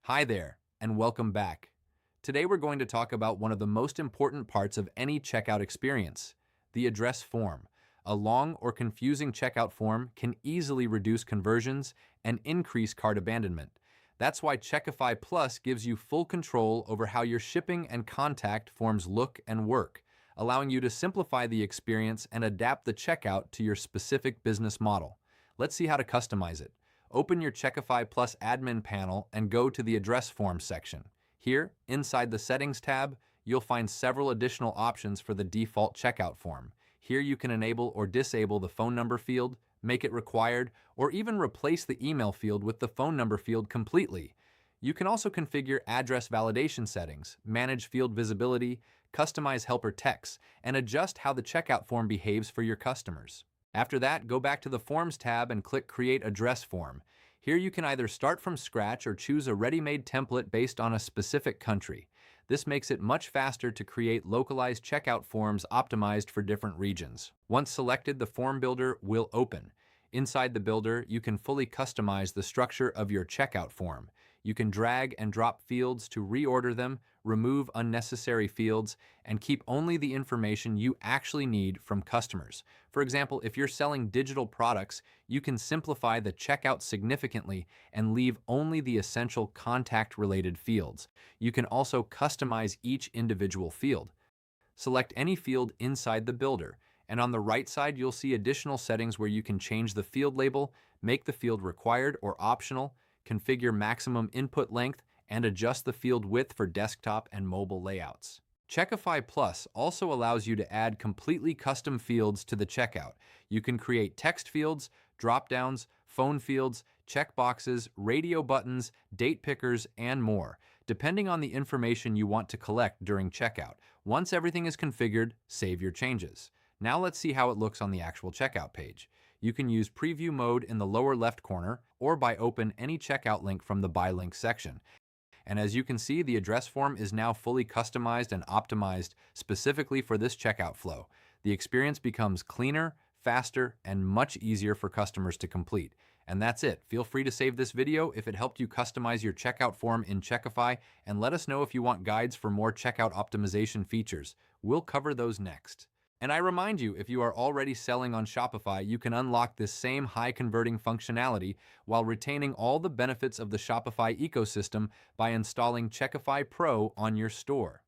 Hi there, and welcome back. Today we're going to talk about one of the most important parts of any checkout experience, the address form. A long or confusing checkout form can easily reduce conversions and increase cart abandonment. That's why Checkify Plus gives you full control over how your shipping and contact forms look and work, allowing you to simplify the experience and adapt the checkout to your specific business model. Let's see how to customize it. Open your Checkify Plus admin panel and go to the address form section. Here, inside the Settings tab, you'll find several additional options for the default checkout form. Here you can enable or disable the phone number field, make it required, or even replace the email field with the phone number field completely. You can also configure address validation settings, manage field visibility, customize helper texts, and adjust how the checkout form behaves for your customers. After that, go back to the Forms tab and click Create Address Form. Here you can either start from scratch or choose a ready-made template based on a specific country. This makes it much faster to create localized checkout forms optimized for different regions. Once selected, the form builder will open. Inside the builder, you can fully customize the structure of your checkout form. You can drag and drop fields to reorder them, remove unnecessary fields, and keep only the information you actually need from customers. For example, if you're selling digital products, you can simplify the checkout significantly and leave only the essential contact-related fields. You can also customize each individual field. Select any field inside the builder, and on the right side you'll see additional settings where you can change the field label, make the field required or optional, configure maximum input length, and adjust the field width for desktop and mobile layouts. Checkify Plus also allows you to add completely custom fields to the checkout. You can create text fields, drop-downs, phone fields, checkboxes, radio buttons, date pickers, and more, depending on the information you want to collect during checkout. Once everything is configured, save your changes. Now let's see how it looks on the actual checkout page. You can use preview mode in the lower left corner or by open any checkout link from the Buy Link section. And as you can see, the address form is now fully customized and optimized specifically for this checkout flow. The experience becomes cleaner, faster, and much easier for customers to complete. And that's it. Feel free to save this video if it helped you customize your checkout form in Checkify, and let us know if you want guides for more checkout optimization features. We'll cover those next. And I remind you, if you are already selling on Shopify, you can unlock this same high-converting functionality while retaining all the benefits of the Shopify ecosystem by installing Checkify Pro on your store.